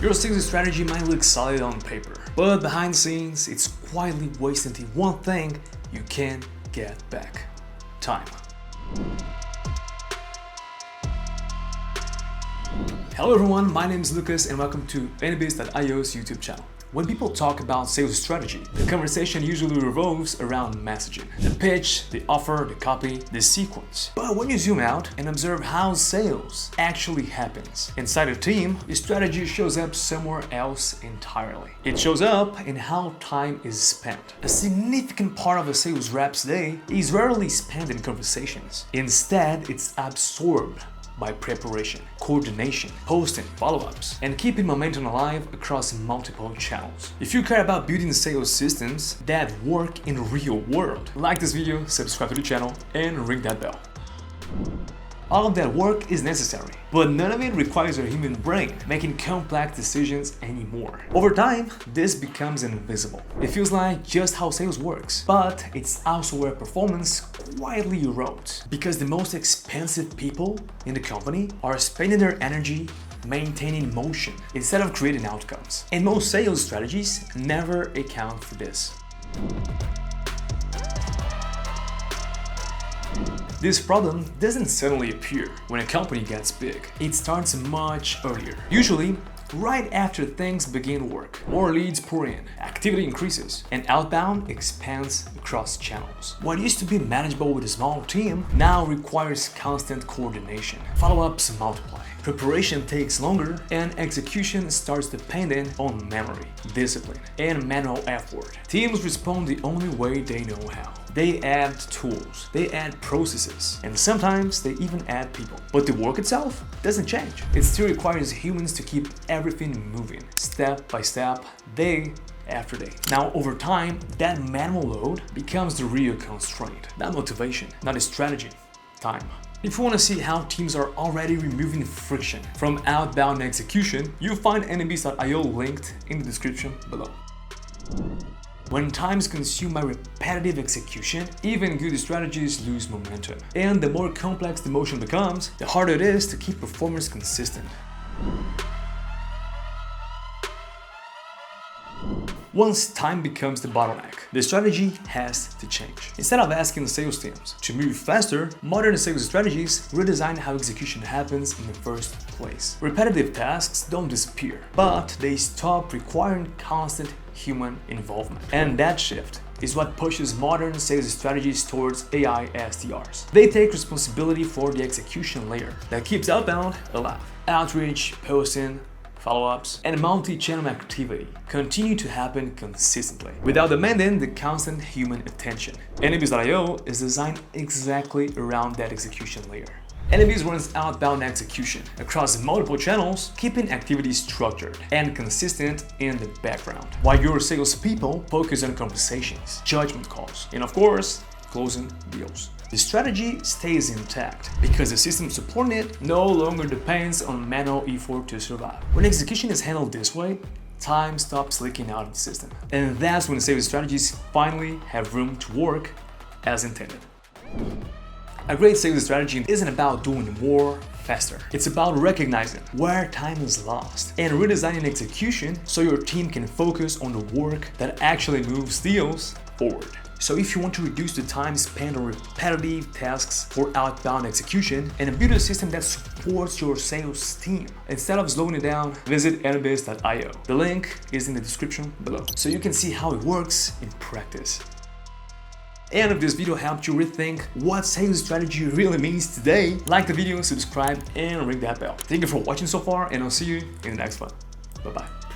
Your sales strategy might look solid on paper, but behind the scenes, it's quietly wasting the one thing you can't get back: time. Hello everyone, my name is Lucas and welcome to busywork's YouTube channel. When people talk about sales strategy, the conversation usually revolves around messaging. The pitch, the offer, the copy, the sequence. But when you zoom out and observe how sales actually happens inside a team, the strategy shows up somewhere else entirely. It shows up in how time is spent. A significant part of a sales rep's day is rarely spent in conversations. Instead, it's absorbed by preparation, coordination, posting, follow-ups, and keeping momentum alive across multiple channels. If you care about building sales systems that work in the real world, like this video, subscribe to the channel, and ring that bell. All of that work is necessary, but none of it requires a human brain making complex decisions anymore. Over time, this becomes invisible. It feels like just how sales works, but it's also where performance quietly erodes, because the most expensive people in the company are spending their energy maintaining motion instead of creating outcomes. And most sales strategies never account for this. This problem doesn't suddenly appear when a company gets big. It starts much earlier, usually right after things begin to work. More leads pour in, activity increases, and outbound expands across channels. What used to be manageable with a small team now requires constant coordination. Follow-ups multiply, preparation takes longer, and execution starts dependent on memory, discipline, and manual effort. Teams respond the only way they know how. They add tools, they add processes, and sometimes they even add people. But the work itself doesn't change. It still requires humans to keep everything moving, step by step, day after day. Now, over time, that manual load becomes the real constraint. Not motivation, not a strategy, time. If you want to see how teams are already removing friction from outbound execution, you'll find busywork.io linked in the description below. When time is consumed by repetitive execution, even good strategies lose momentum. And the more complex the motion becomes, the harder it is to keep performance consistent. Once time becomes the bottleneck, the strategy has to change. Instead of asking sales teams to move faster, modern sales strategies redesign how execution happens in the first place. Repetitive tasks don't disappear, but they stop requiring constant human involvement. And that shift is what pushes modern sales strategies towards AI SDRs. They take responsibility for the execution layer that keeps outbound alive. Outreach, posting, follow-ups, and multi-channel activity continue to happen consistently without demanding the constant human attention. busywork.io is designed exactly around that execution layer. Busywork runs outbound execution across multiple channels, keeping activity structured and consistent in the background, while your salespeople focus on conversations, judgment calls, and of course, closing deals. The strategy stays intact because the system supporting it no longer depends on manual effort to survive. When execution is handled this way, time stops leaking out of the system. And that's when sales strategies finally have room to work as intended. A great sales strategy isn't about doing more faster. It's about recognizing where time is lost and redesigning execution so your team can focus on the work that actually moves deals forward. So if you want to reduce the time spent on repetitive tasks for outbound execution and build a system that supports your sales team, instead of slowing it down, visit busywork.io. The link is in the description below, so you can see how it works in practice. And if this video helped you rethink what sales strategy really means today, like the video, subscribe, and ring that bell. Thank you for watching so far, and I'll see you in the next one. Bye-bye.